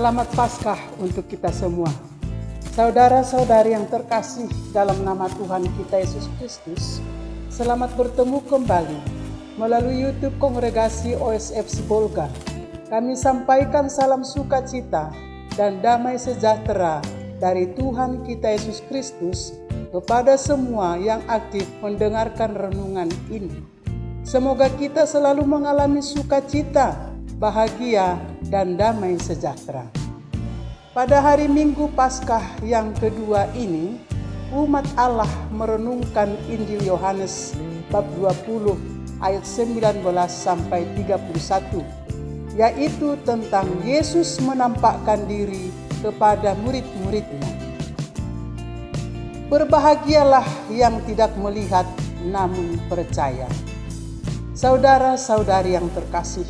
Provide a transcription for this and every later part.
Selamat Paskah untuk kita semua. Saudara-saudari yang terkasih dalam nama Tuhan kita Yesus Kristus, selamat bertemu kembali melalui YouTube Kongregasi OSF Sibolga. Kami sampaikan salam sukacita dan damai sejahtera dari Tuhan kita Yesus Kristus kepada semua yang aktif mendengarkan renungan ini. Semoga kita selalu mengalami sukacita, bahagia, dan damai sejahtera. Pada hari Minggu Paskah yang kedua ini, umat Allah merenungkan Injil Yohanes bab 20 ayat 19 sampai 31, yaitu tentang Yesus menampakkan diri kepada murid-muridnya. Berbahagialah yang tidak melihat namun percaya. Saudara-saudari yang terkasih,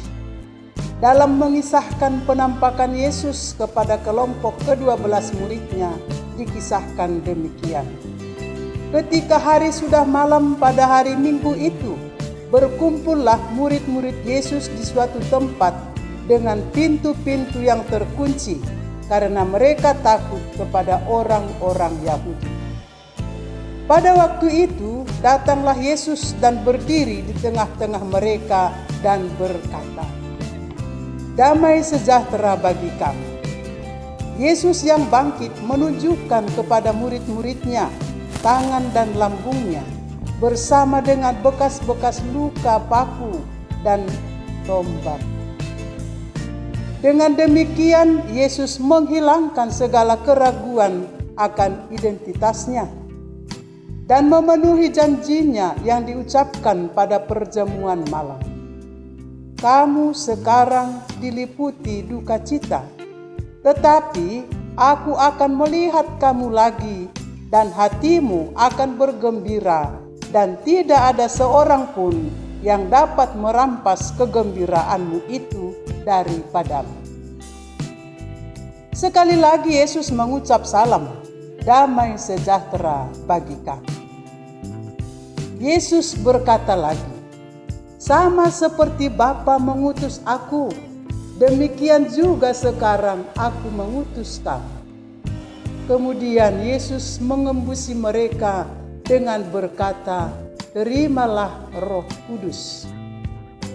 dalam mengisahkan penampakan Yesus kepada kelompok ke-12 muridnya, dikisahkan demikian. Ketika hari sudah malam pada hari Minggu itu, berkumpullah murid-murid Yesus di suatu tempat dengan pintu-pintu yang terkunci, karena mereka takut kepada orang-orang Yahudi. Pada waktu itu, datanglah Yesus dan berdiri di tengah-tengah mereka dan berkata, "Damai sejahtera bagi kamu." Yesus yang bangkit menunjukkan kepada murid-muridnya tangan dan lambungnya bersama dengan bekas-bekas luka paku dan tombak. Dengan demikian, Yesus menghilangkan segala keraguan akan identitasnya dan memenuhi janjinya yang diucapkan pada perjamuan malam. Kamu sekarang diliputi duka cita, tetapi aku akan melihat kamu lagi dan hatimu akan bergembira, dan tidak ada seorang pun yang dapat merampas kegembiraanmu itu daripadamu. Sekali lagi Yesus mengucap salam, damai sejahtera bagi kamu. Yesus berkata lagi, "Sama seperti Bapa mengutus aku, demikian juga sekarang aku mengutus kamu." Kemudian Yesus mengembusi mereka dengan berkata, "Terimalah Roh Kudus."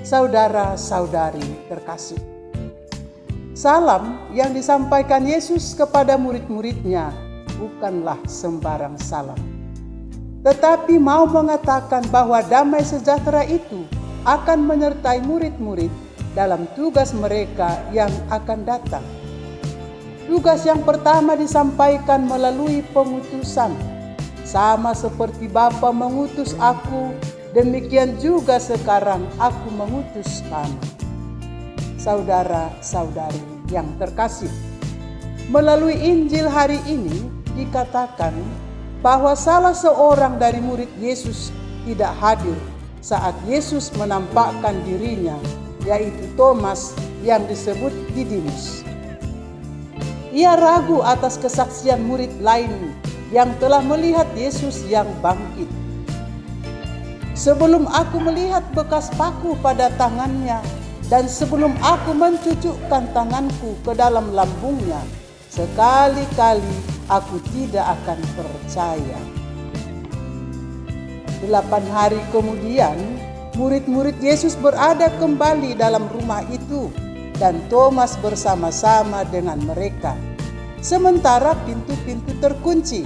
Saudara-saudari terkasih, salam yang disampaikan Yesus kepada murid-muridnya bukanlah sembarang salam, tetapi mau mengatakan bahwa damai sejahtera itu akan menyertai murid-murid dalam tugas mereka yang akan datang. Tugas yang pertama disampaikan melalui pengutusan. Sama seperti Bapa mengutus aku, demikian juga sekarang aku mengutus kamu. Saudara-saudari yang terkasih, melalui Injil hari ini dikatakan bahwa salah seorang dari murid Yesus tidak hadir saat Yesus menampakkan dirinya, yaitu Thomas yang disebut Didimus. Ia ragu atas kesaksian murid lain yang telah melihat Yesus yang bangkit. "Sebelum aku melihat bekas paku pada tangannya, dan sebelum aku mencucukkan tanganku ke dalam lambungnya, sekali-kali aku tidak akan percaya." 8 hari kemudian, murid-murid Yesus berada kembali dalam rumah itu, dan Thomas bersama-sama dengan mereka. Sementara pintu-pintu terkunci,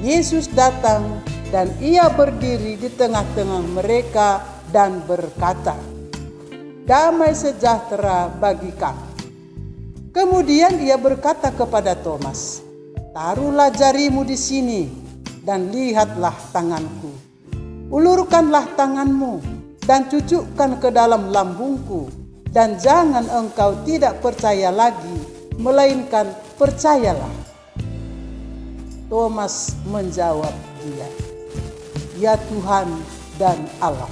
Yesus datang dan ia berdiri di tengah-tengah mereka dan berkata, "Damai sejahtera bagi kamu." Kemudian ia berkata kepada Thomas, "Taruhlah jarimu di sini dan lihatlah tanganku. Ulurkanlah tanganmu dan cucukkan ke dalam lambungku, dan jangan engkau tidak percaya lagi, melainkan percayalah." Thomas menjawab dia, "Ya Tuhan dan Allah."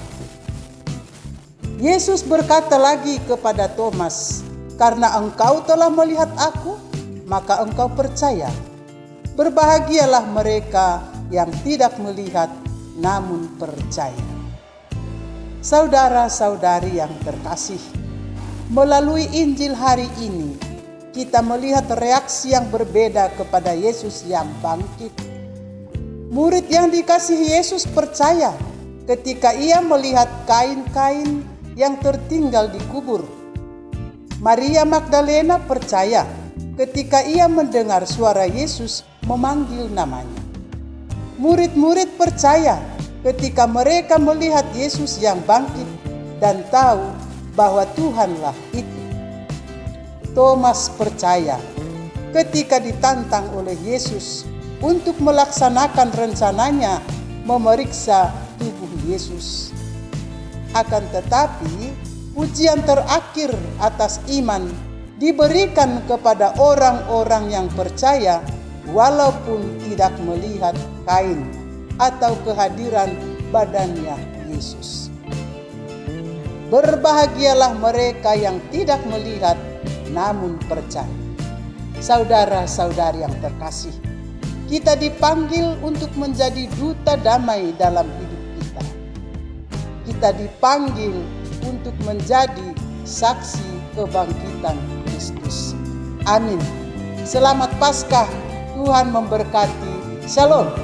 Yesus berkata lagi kepada Thomas, "Karena engkau telah melihat aku, maka engkau percaya. Berbahagialah mereka yang tidak melihat namun percaya." Saudara-saudari yang terkasih, melalui Injil hari ini kita melihat reaksi yang berbeda kepada Yesus yang bangkit. Murid yang dikasihi Yesus percaya ketika ia melihat kain-kain yang tertinggal di kubur. Maria Magdalena percaya ketika ia mendengar suara Yesus memanggil namanya. Murid-murid percaya ketika mereka melihat Yesus yang bangkit dan tahu bahwa Tuhanlah itu. Thomas percaya ketika ditantang oleh Yesus untuk melaksanakan rencananya memeriksa tubuh Yesus. Akan tetapi, ujian terakhir atas iman diberikan kepada orang-orang yang percaya walaupun tidak melihat kain atau kehadiran badannya Yesus. Berbahagialah mereka yang tidak melihat namun percaya. Saudara-saudari yang terkasih, kita dipanggil untuk menjadi duta damai dalam hidup kita. Kita dipanggil untuk menjadi saksi kebangkitan Kristus. Amin. Selamat Paskah, Tuhan memberkati. Shalom.